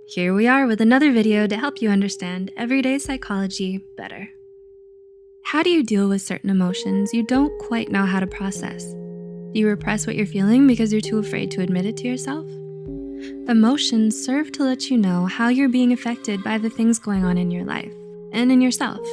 here we are with another video to help you understand everyday psychology better. How do you deal with certain emotions you don't quite know how to process? Do you repress what you're feeling because you're too afraid to admit it to yourself? Emotions serve to let you know how you're being affected by the things going on in your life and in yourself.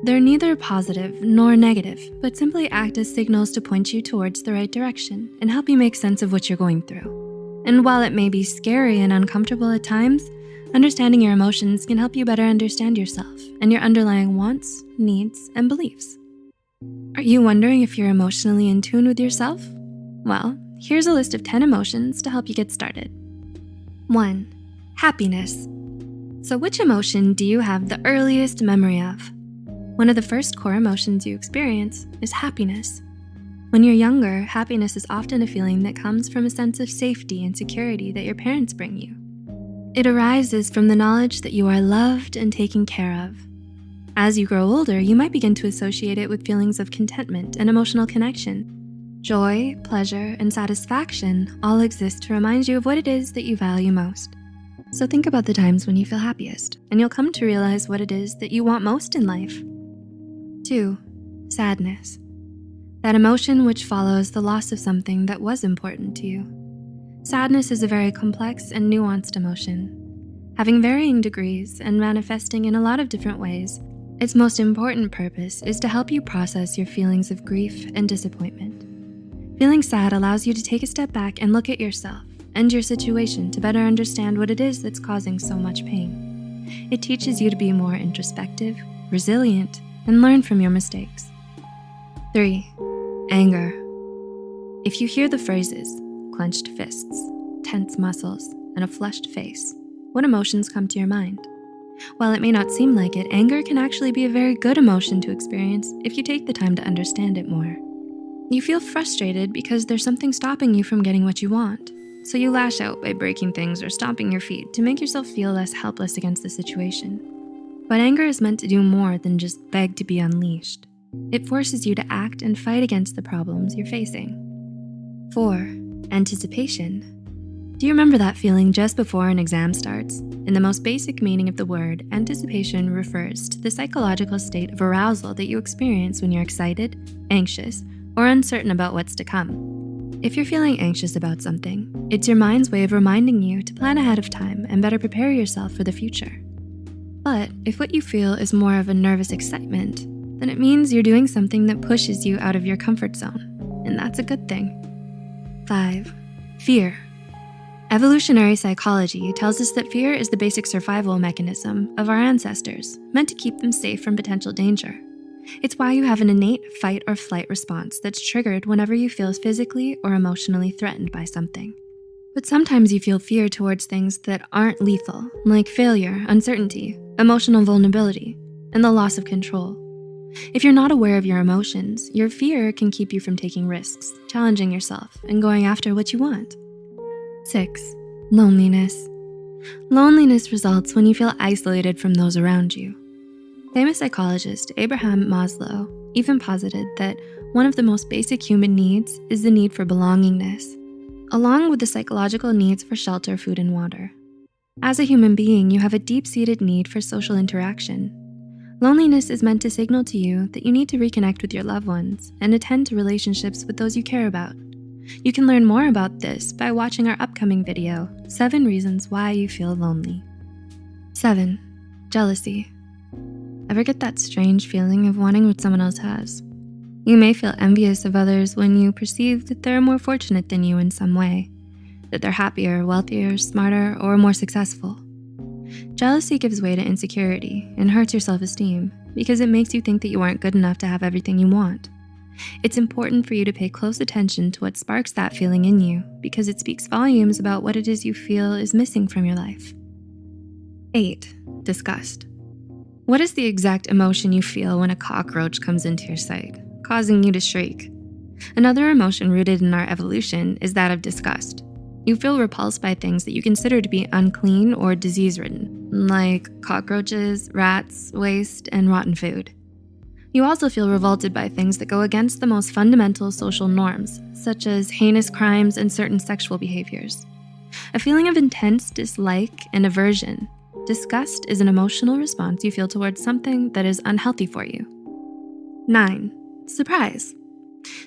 They're neither positive nor negative, but simply act as signals to point you towards the right direction and help you make sense of what you're going through. And while it may be scary and uncomfortable at times, understanding your emotions can help you better understand yourself and your underlying wants, needs, and beliefs. Are you wondering if you're emotionally in tune with yourself? Well, here's a list of 10 emotions to help you get started. 1. Happiness. So which emotion do you have the earliest memory of? One of the first core emotions you experience is happiness. When you're younger, happiness is often a feeling that comes from a sense of safety and security that your parents bring you. It arises from the knowledge that you are loved and taken care of. As you grow older, you might begin to associate it with feelings of contentment and emotional connection. Joy, pleasure, and satisfaction all exist to remind you of what it is that you value most. So think about the times when you feel happiest, and you'll come to realize what it is that you want most in life. 2. Sadness. That emotion which follows the loss of something that was important to you. Sadness is a very complex and nuanced emotion. Having varying degrees and manifesting in a lot of different ways, its most important purpose is to help you process your feelings of grief and disappointment. Feeling sad allows you to take a step back and look at yourself and your situation to better understand what it is that's causing so much pain. It teaches you to be more introspective, resilient, and learn from your mistakes. 3. Anger. If you hear the phrases, clenched fists, tense muscles, and a flushed face, what emotions come to your mind? While it may not seem like it, anger can actually be a very good emotion to experience if you take the time to understand it more. You feel frustrated because there's something stopping you from getting what you want, so you lash out by breaking things or stomping your feet to make yourself feel less helpless against the situation. But anger is meant to do more than just beg to be unleashed. It forces you to act and fight against the problems you're facing. 4. Anticipation. Do you remember that feeling just before an exam starts? In the most basic meaning of the word, anticipation refers to the psychological state of arousal that you experience when you're excited, anxious, or uncertain about what's to come. If you're feeling anxious about something, it's your mind's way of reminding you to plan ahead of time and better prepare yourself for the future. But if what you feel is more of a nervous excitement, then it means you're doing something that pushes you out of your comfort zone, and that's a good thing. 5. Fear. Evolutionary psychology tells us that fear is the basic survival mechanism of our ancestors, meant to keep them safe from potential danger. It's why you have an innate fight or flight response that's triggered whenever you feel physically or emotionally threatened by something. But sometimes you feel fear towards things that aren't lethal, like failure, uncertainty, emotional vulnerability, and the loss of control. If you're not aware of your emotions, your fear can keep you from taking risks, challenging yourself, and going after what you want. 6. Loneliness. Loneliness results when you feel isolated from those around you. Famous psychologist Abraham Maslow even posited that one of the most basic human needs is the need for belongingness, along with the psychological needs for shelter, food, and water. As a human being, you have a deep-seated need for social interaction. Loneliness is meant to signal to you that you need to reconnect with your loved ones and attend to relationships with those you care about. You can learn more about this by watching our upcoming video, 7 Reasons Why You Feel Lonely. 7. Jealousy. Ever get that strange feeling of wanting what someone else has? You may feel envious of others when you perceive that they're more fortunate than you in some way, that they're happier, wealthier, smarter, or more successful. Jealousy gives way to insecurity and hurts your self-esteem because it makes you think that you aren't good enough to have everything you want. It's important for you to pay close attention to what sparks that feeling in you because it speaks volumes about what it is you feel is missing from your life. 8. Disgust. What is the exact emotion you feel when a cockroach comes into your sight, causing you to shriek? Another emotion rooted in our evolution is that of disgust. You feel repulsed by things that you consider to be unclean or disease-ridden, like cockroaches, rats, waste, and rotten food. You also feel revolted by things that go against the most fundamental social norms, such as heinous crimes and certain sexual behaviors. A feeling of intense dislike and aversion. Disgust is an emotional response you feel towards something that is unhealthy for you. 9. Surprise.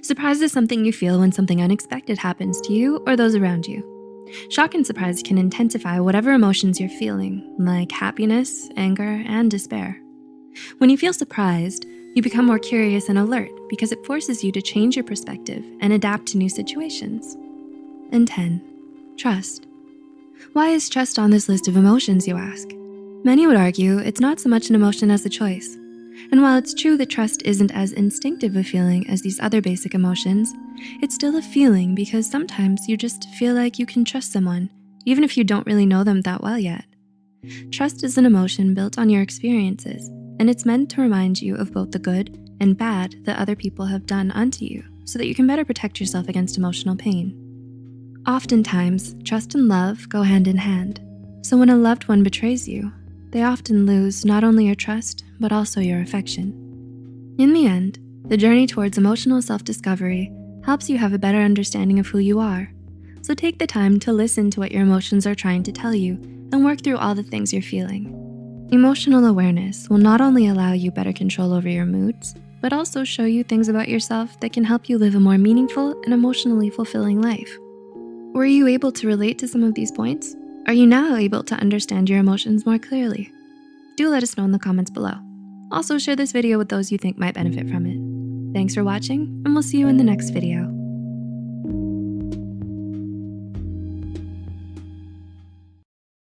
Surprise is something you feel when something unexpected happens to you or those around you. Shock and surprise can intensify whatever emotions you're feeling, like happiness, anger, and despair. When you feel surprised, you become more curious and alert because it forces you to change your perspective and adapt to new situations. And 10. Trust. Why is trust on this list of emotions, you ask? Many would argue it's not so much an emotion as a choice. And while it's true that trust isn't as instinctive a feeling as these other basic emotions, it's still a feeling because sometimes you just feel like you can trust someone, even if you don't really know them that well yet. Trust is an emotion built on your experiences, and it's meant to remind you of both the good and bad that other people have done unto you so that you can better protect yourself against emotional pain. Oftentimes, trust and love go hand in hand, so when a loved one betrays you, they often lose not only your trust, but also your affection. In the end, the journey towards emotional self-discovery helps you have a better understanding of who you are. So take the time to listen to what your emotions are trying to tell you and work through all the things you're feeling. Emotional awareness will not only allow you better control over your moods, but also show you things about yourself that can help you live a more meaningful and emotionally fulfilling life. Were you able to relate to some of these points? Are you now able to understand your emotions more clearly? Do let us know in the comments below. Also share this video with those you think might benefit from it. Thanks for watching, and we'll see you in the next video.